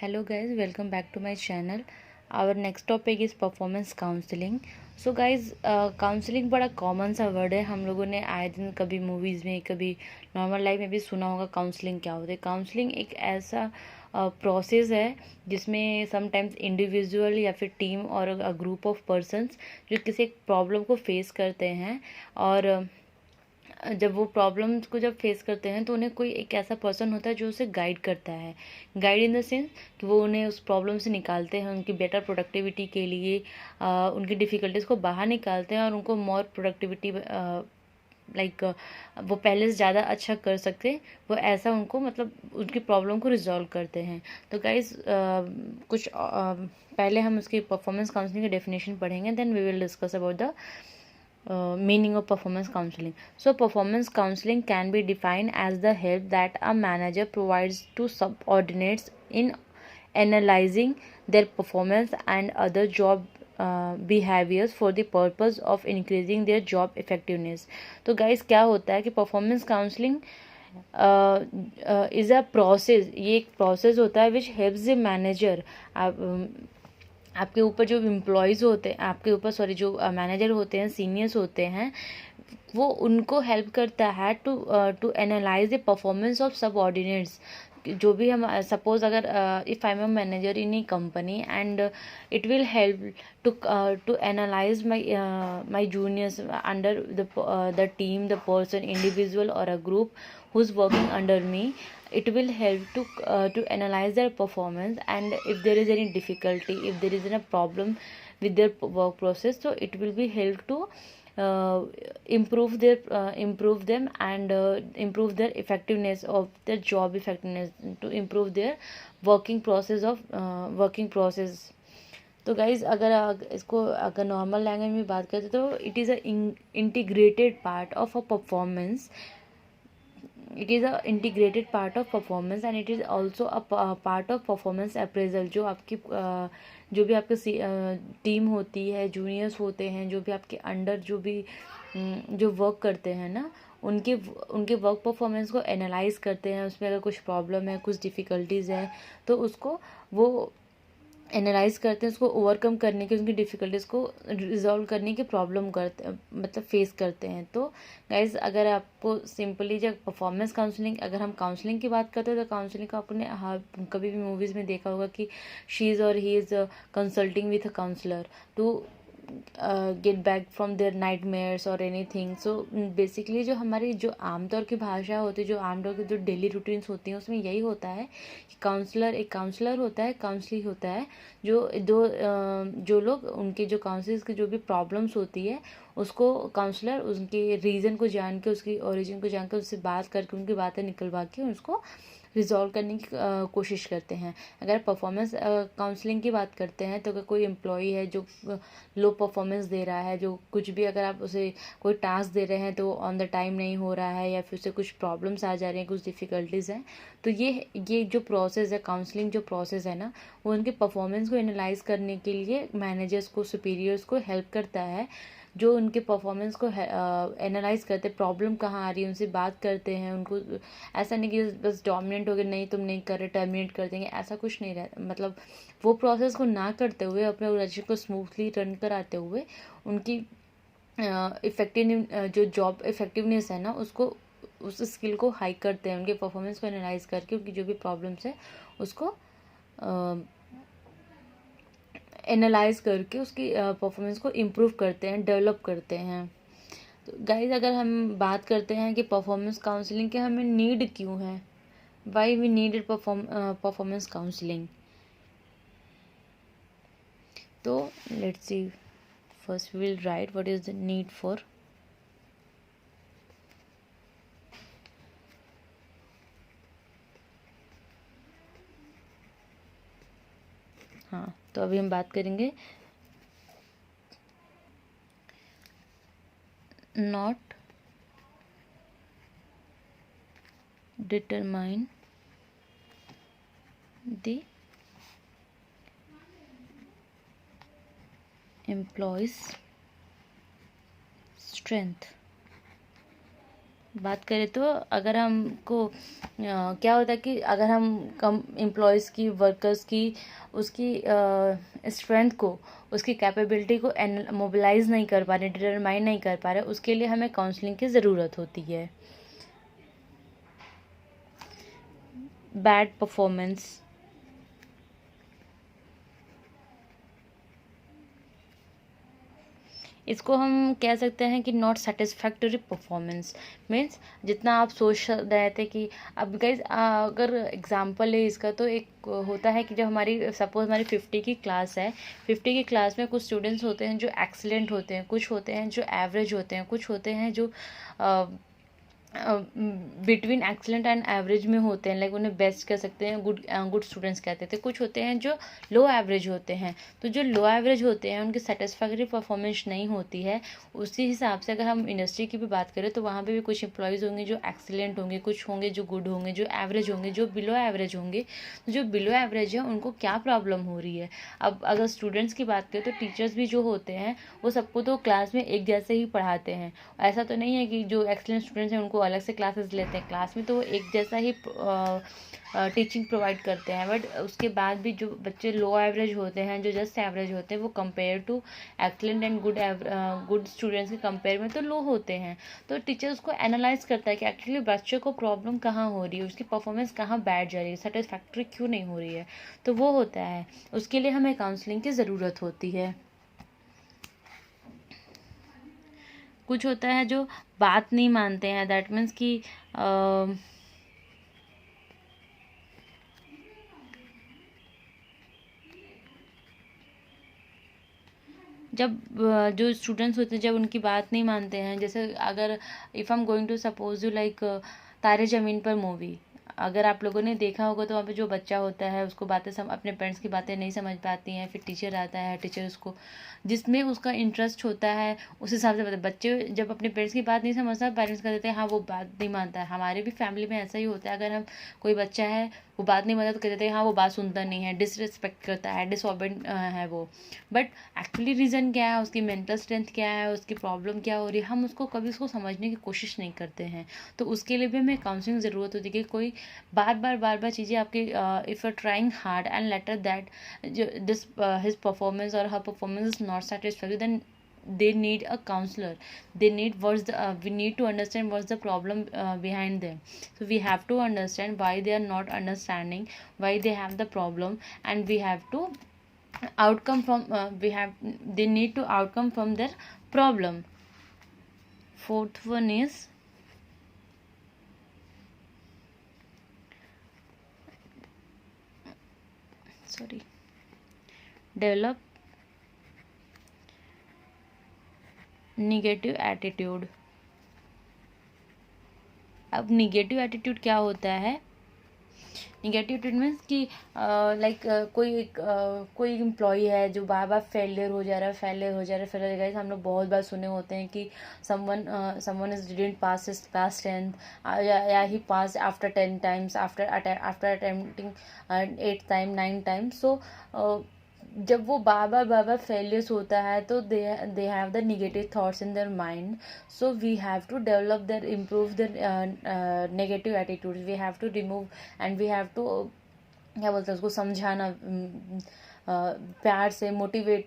Hello guys, welcome back to my channel. Our next topic is performance counseling. So guys, counselling बड़ा common सा word है. हम लोगों ने आए दिन कभी मूवीज़ में कभी नॉर्मल लाइफ में भी सुना होगा काउंसलिंग क्या होता है. काउंसलिंग एक ऐसा प्रोसेस है जिसमें समटाइम्स इंडिविजुअल या फिर टीम और अ ग्रुप ऑफ पर्सन्स जो किसी एक प्रॉब्लम को फेस करते हैं और जब वो प्रॉब्लम्स को जब फेस करते हैं तो उन्हें कोई एक ऐसा पर्सन होता है जो उसे गाइड करता है. गाइड इन द सेंस कि वो उन्हें उस प्रॉब्लम से निकालते हैं उनकी बेटर प्रोडक्टिविटी के लिए. उनकी डिफ़िकल्टीज़ को बाहर निकालते हैं और उनको मोर प्रोडक्टिविटी लाइक वो पहले से ज़्यादा अच्छा कर सकते, वो ऐसा उनको मतलब उनकी प्रॉब्लम को रिजॉल्व करते हैं. तो गाइज कुछ पहले हम उसकी परफॉर्मेंस काउंसलिंग की डेफिनेशन पढ़ेंगे, then we will discuss about the meaning of performance counseling. So performance counseling can be defined as the help that a manager provides to subordinates in analyzing their performance and other job behaviors for the purpose of increasing their job effectiveness. तो guys क्या होता है कि performance counseling is a process. ये एक process होता है which helps the manager. आपके ऊपर जो एम्प्लॉयज़ होते हैं, आपके ऊपर जो मैनेजर होते हैं, सीनियर्स होते हैं, वो उनको हेल्प करता है to analyse the performance of subordinates. जो भी हम सपोज अगर if I am a manager in a company and it will help to analyse my juniors under the team, the person, individual और a group who is working under me. It will help to analyze their performance, and if there is any difficulty, if there is a problem with their work process, so it will be help to improve them and improve their effectiveness of their job effectiveness, to improve their working process. तो guys अगर इसको अगर normal language में बात करते तो it is a integrated part of a performance. It is a integrated part of performance and it is also a part of performance appraisal. जो आपकी जो भी आपकी टीम होती है, जूनियर्स होते हैं, जो भी आपके अंडर जो वर्क करते हैं ना, उनके वर्क परफॉर्मेंस को एनालाइज करते हैं. उसमें अगर कुछ प्रॉब्लम है, कुछ डिफ़िकल्टीज़ है, तो उसको वो एनालाइज करते हैं, उसको ओवरकम करने की, उनकी डिफ़िकल्टीज़ को रिजॉल्व करने की प्रॉब्लम करते मतलब फेस करते हैं. तो गाइज अगर आपको सिंपली जब परफॉर्मेंस काउंसलिंग, अगर हम काउंसलिंग की बात करते हैं तो काउंसलिंग का आपने कभी भी मूवीज़ में देखा होगा कि शी इज़ और he is consulting with a counsellor to get back from their nightmares और एनीथिंग. सो बेसिकली जो हमारी जो आमतौर की भाषा होती है, जो आमतौर की जो डेली रूटीन्स होती हैं, उसमें यही होता है कि एक काउंसलर होता है, काउंसली होता है, जो लोग उनके जो काउंसलर्स की जो भी प्रॉब्लम्स होती है उसको काउंसलर उनके रीज़न को जान के, उसकी ओरिजिन को जान के, उससे बात करके, उनकी बातें निकलवा के उसको रिजॉल्व करने की कोशिश करते हैं. अगर परफॉर्मेंस काउंसलिंग की बात करते हैं तो अगर कोई एम्प्लॉई है जो लो परफॉर्मेंस दे रहा है, जो कुछ भी अगर आप उसे कोई टास्क दे रहे हैं तो ऑन द टाइम नहीं हो रहा है, या फिर उसे कुछ प्रॉब्लम्स आ जा रही हैं, कुछ डिफ़िकल्टीज़ हैं, तो ये जो प्रोसेस है, काउंसलिंग जो प्रोसेस है ना, वो उनके परफॉर्मेंस को एनालाइज करने के लिए मैनेजर्स को, सुपीरियर्स को हेल्प करता है. जो उनके परफॉर्मेंस को एनालाइज करते, प्रॉब्लम कहाँ आ रही है, उनसे बात करते हैं. उनको ऐसा नहीं कि बस डोमिनेंट हो गए, नहीं तुम नहीं कर रहे, टर्मिनेट कर देंगे, ऐसा कुछ नहीं रहता. मतलब वो प्रोसेस को ना करते हुए, अपने रिलेशनशिप को स्मूथली रन कराते हुए, उनकी इफेक्टिव जो जॉब इफेक्टिवनेस है ना, उसको, उस स्किल को हाई करते हैं. उनके परफॉर्मेंस को एनालाइज करके उनकी जो भी प्रॉब्लम्स है उसको एनालाइज करके उसकी परफॉर्मेंस को इम्प्रूव करते हैं, डेवलप करते हैं. तो गाइज अगर हम बात करते हैं कि परफॉर्मेंस काउंसलिंग के हमें नीड क्यों है, why we needed performance counselling. तो let's see, first we will write what is the need for. हाँ, तो अभी हम बात करेंगे not determine the employees strength बात करें तो अगर हमको क्या होता है कि अगर हम कम एम्प्लॉयज़ की, वर्कर्स की, उसकी स्ट्रेंथ को, उसकी कैपेबिलिटी को मोबिलाइज नहीं कर पा रहे, डिटरमाइन नहीं कर पा रहे, उसके लिए हमें काउंसलिंग की ज़रूरत होती है। बैड परफॉर्मेंस, इसको हम कह सकते हैं कि नॉट सेटिस्फैक्टरी परफॉर्मेंस मीन्स जितना आप सोच रहे थे कि अब गाइज अगर एग्जांपल है इसका, तो एक होता है कि जब हमारी सपोज हमारी 50 की क्लास है, 50 की क्लास में कुछ स्टूडेंट्स होते हैं जो एक्सीलेंट होते हैं, कुछ होते हैं जो एवरेज होते हैं, कुछ होते हैं जो बिटवीन एक्सीलेंट एंड एवरेज में होते हैं, लाइक उन्हें बेस्ट कह सकते हैं, गुड स्टूडेंट्स कहते थे। कुछ होते हैं जो लो एवरेज होते हैं, तो जो लो एवरेज होते हैं उनकी सेटिस्फैक्टरी परफॉर्मेंस नहीं होती है। उसी हिसाब से अगर हम इंडस्ट्री की भी बात करें तो वहाँ पे भी कुछ एम्प्लॉयज़ होंगे जो एक्सीलेंट होंगे, कुछ होंगे जो गुड होंगे, जो एवरेज होंगे, जो बिलो एवरेज होंगे। तो जो बिलो एवरेज है उनको क्या प्रॉब्लम हो रही है? अब अगर स्टूडेंट्स की बात करें तो टीचर्स भी जो होते हैं वो सबको तो क्लास में एक जैसे ही पढ़ाते हैं। ऐसा तो नहीं है कि जो एक्सीलेंट स्टूडेंट्स हैं उनको अलग से क्लासेस लेते हैं, क्लास में तो वो एक जैसा ही टीचिंग प्रोवाइड करते हैं। बट उसके बाद भी जो बच्चे लो एवरेज होते हैं, जो जस्ट एवरेज होते हैं, वो compare to excellent and good students के कंपेयर में तो लो होते हैं। तो टीचर उसको एनालाइज करता है कि एक्चुअली बच्चे को प्रॉब्लम कहाँ हो रही है, उसकी परफॉर्मेंस कहाँ बैठ जा रही है, सेटिस्फैक्ट्री क्यों नहीं हो रही है। तो वो होता है, उसके लिए हमें काउंसलिंग की ज़रूरत होती है। कुछ होता है जो बात नहीं मानते हैं, दैट मीन्स कि जब जो स्टूडेंट्स होते हैं जब उनकी बात नहीं मानते हैं, जैसे अगर if I am going to suppose you like Taare Zameen पर मूवी, अगर आप लोगों ने देखा होगा तो वहाँ पे जो बच्चा होता है उसको बातें अपने पेरेंट्स की बातें नहीं समझ पाती हैं, फिर टीचर आता है, टीचर उसको जिसमें उसका इंटरेस्ट होता है उस हिसाब से बच्चे जब अपने पेरेंट्स की बात नहीं समझता, पेरेंट्स कह देते हैं हाँ वो बात नहीं मानता है। हमारे भी फैमिली में ऐसा ही होता है, अगर हम कोई बच्चा है वो बात नहीं मानता तो कह देते हैं हाँ वो बात सुनता नहीं है, डिसरिस्पेक्ट करता है, डिसऑबेडेंट है वो। बट एक्चुअली रीज़न क्या है, उसकी मेंटल स्ट्रेंथ क्या है, उसकी प्रॉब्लम क्या हो रही है, हम उसको कभी उसको समझने की कोशिश नहीं करते हैं। तो उसके लिए भी हमें काउंसलिंग ज़रूरत होती है कि कोई बार बार चीज़ें आपके if you are trying hard and later that this his performance और हर performance is not satisfactory, then they need a counselor. They need we need to understand what's the problem behind them. So we have to understand why they are not understanding, why they have the problem, and we have to outcome from they need to outcome from their problem. Fourth one is develop negative attitude. अब negative attitude क्या होता है? Negative attitude means कि like कोई employee है जो बार बार failure हो जा रहा है, गाइस हम लोग बहुत बार सुने होते हैं कि someone is didn't pass his class 10th या ही पास after 10 times, after attempting 8 time 9 times। So जब वो बार बार फेलियर्स होता है तो they have the negative thoughts in their mind. So we have to develop their, improve their negative attitude. We have to remove and we have to क्या बोलते हैं उसको समझाना, प्यार से मोटिवेट